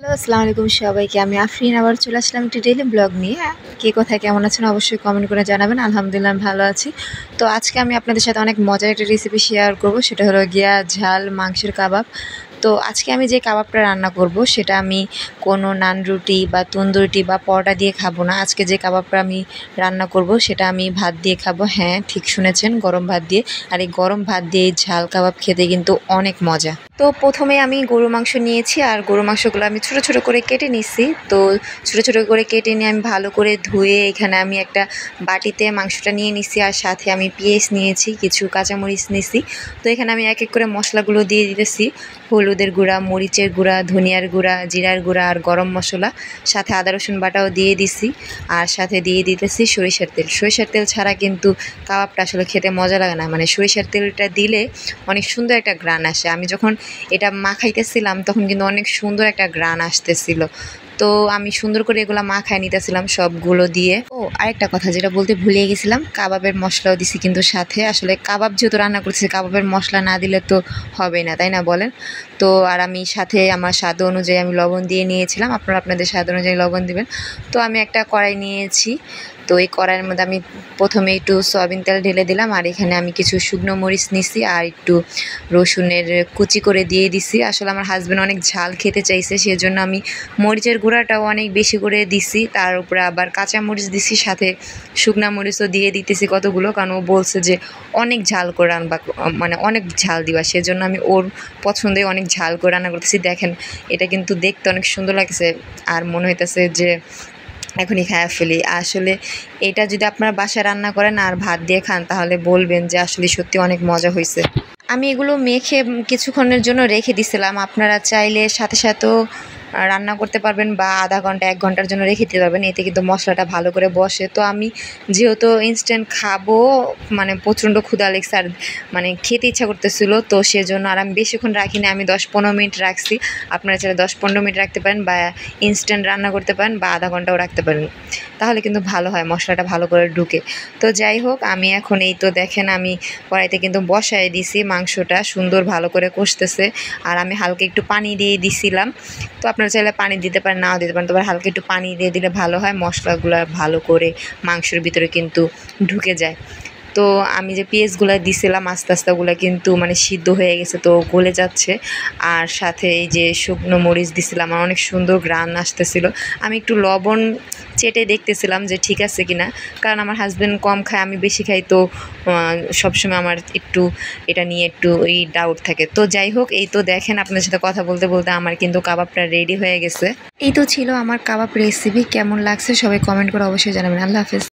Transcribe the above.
Hello, আসসালামু আলাইকুম সবাইকে। আমি আফরিন আবার চলে আসলাম একটি ডেইলি ব্লগ নিয়ে। কে কোথায় কেমন আছেন অবশ্যই কমেন্ট করে জানাবেন। আলহামদুলিল্লাহ আমি ভালো আছি। তো আজকে আমি আপনাদের সাথে অনেক মজার একটা রেসিপি শেয়ার করব, সেটা হলো গিয়া ঝাল মাংসের কাবাব। তো আজকে আমি যে কাবাবটা রান্না করব সেটা আমি কোনো নান রুটি বা তন্দুরি রুটি বা পরোটা দিয়ে খাবো না। আজকে যে কাবাবটা আমি রান্না করব সেটা আমি ভাত দিয়ে খাবো। হ্যাঁ, ঠিক শুনেছেন, গরম ভাত দিয়ে। আর এই গরম ভাত দিয়ে এই ঝাল কাবাব খেতে কিন্তু অনেক মজা। তো প্রথমে আমি গরু মাংস নিয়েছি, আর গরু মাংসগুলো আমি ছোটো ছোটো করে কেটে নিচ্ছি। তো ছোটো ছোটো করে কেটে নিয়ে আমি ভালো করে ধুয়ে এখানে আমি একটা বাটিতে মাংসটা নিয়ে নিচ্ছি, আর সাথে আমি পেঁয়াজ নিয়েছি, কিছু কাঁচামরিচ নিয়েছি। তো এখানে আমি এক এক করে মশলাগুলো দিয়ে দিতেছি। হলুদের গুঁড়া, মরিচের গুঁড়া, ধনিয়ার গুঁড়া, জিরার গুঁড়া আর গরম মশলা, সাথে আদা রসুন বাটাও দিয়ে দিছি। আর সাথে দিয়ে দিতেছি সরিষার তেল। সরিষার তেল ছাড়া কিন্তু কাবাবটা আসলে খেতে মজা লাগে না, মানে সরিষার তেলটা দিলে অনেক সুন্দর একটা ঘ্রাণ আসে। আমি যখন এটা মাখাইতেছিলাম তখন কিন্তু অনেক সুন্দর একটা ঘ্রাণ আসতেছিল। তো আমি সুন্দর করে এগুলো মাখায় নিতেছিলাম সবগুলো দিয়ে। ও আরেকটা কথা যেটা বলতে ভুলিয়ে গেছিলাম, কাবাবের মশলাও দিছি কিন্তু সাথে। আসলে কাবাব যেহেতু রান্না করছি, কাবাবের মশলা না দিলে তো হবেই না, তাই না বলেন? তো আর আমি সাথে আমার স্বাদ অনুযায়ী আমি লবণ দিয়ে নিয়েছিলাম, আপনারা আপনাদের স্বাদ অনুযায়ী লবণ দিবেন। তো আমি একটা কড়াই নিয়েছি। তো এই কড়াইয়ের মধ্যে আমি প্রথমে একটু সয়াবিন তেল ঢেলে দিলাম, আর এখানে আমি কিছু শুকনো মরিচ নিছি আর একটু রসুনের কুচি করে দিয়ে দিছি। আসলে আমার হাজব্যান্ড অনেক ঝাল খেতে চাইছে, সেজন্য আমি মরিচের গুঁড়াটাও অনেক বেশি করে দিছি, তার উপরে আবার কাঁচা মরিচ দিছি, সাথে শুকনা মরিচও দিয়ে দিতেছি কতগুলো, কারণ ও বলছে যে অনেক ঝাল করে রান্না, মানে অনেক ঝাল দিবা, সেজন্য আমি ওর পছন্দে অনেক ঝাল করে রান্না করতেছি। দেখেন, এটা কিন্তু দেখতে অনেক সুন্দর লাগছে, আর মনে হইতেছে যে এখনই খায়া ফেলি। আসলে এটা যদি আপনারা বাসায় রান্না করেন আর ভাত দিয়ে খান তাহলে বলবেন যে আসলে সত্যি অনেক মজা হয়েছে। আমি এগুলো মেখে কিছুক্ষণের জন্য রেখে দিছিলাম। আপনারা চাইলে সাথে সাথেও রান্না করতে পারবেন বা আধা ঘন্টা 1 ঘন্টার জন্য রেখে দিতে পারবেন, এতে কিন্তু মশলাটা ভালো করে বসে। তো আমি যেহেতু ইনস্ট্যান্ট খাবো, মানে প্রচণ্ড ক্ষুধা লেগেছে আর মানে খেতে ইচ্ছা করতেছিল, তো সেজন্য আর আমি বেশিক্ষণ রাখিনি, আমি 10-15 মিনিট রাখছি। আপনারা চাইলে 10-15 মিনিট রাখতে পারেন বা ইনস্ট্যান্ট রান্না করতে পারেন বা আধা ঘন্টাও রাখতে পারেন, তাহলে কিন্তু ভালো হয়, মশলাটা ভালো করে ঢুকে। তো যাই হোক, আমি এখন এই তো দেখেন আমি কড়াইতে কিন্তু বসায় দিছি, মাংসটা সুন্দর ভালো করে কষতেছে। আর আমি হালকা একটু পানি দিয়ে দিছিলাম। তো আপনারা চাইলে পানি দিতে পারেন, নাও দিতে পারেন, তবে হালকা একটু পানি দিয়ে দিলে ভালো হয়, মশলাগুলো ভালো করে মাংসের ভিতরে কিন্তু ঢুকে যায়। তো আমি যে পেঁয়াজগুলো দিছিলাম আস্তে আস্তে ওগুলো কিন্তু মানে সিদ্ধ হয়ে গেছে, তো গলে যাচ্ছে। আর সাথে এই যে শুকনো মরিচ দিছিলাম, আমার অনেক সুন্দর ঘ্রাণ আসতেছিল। আমি একটু লবণ চেটে দেখতেছিলাম যে ঠিক আছে কিনা, কারণ আমার হাজব্যান্ড কম খায়, আমি বেশি খাই, তো সবসময় আমার একটু এটা নিয়ে একটু এই ডাউট থাকে। তো যাই হোক, এই তো দেখেন আপনার সাথে কথা বলতে বলতে আমার কিন্তু কাবাবটা রেডি হয়ে গেছে। এই তো ছিল আমার কাবাব রেসিপি। কেমন লাগছে সবাই কমেন্ট করে অবশ্যই জানাবেন। আল্লাহ হাফেজ।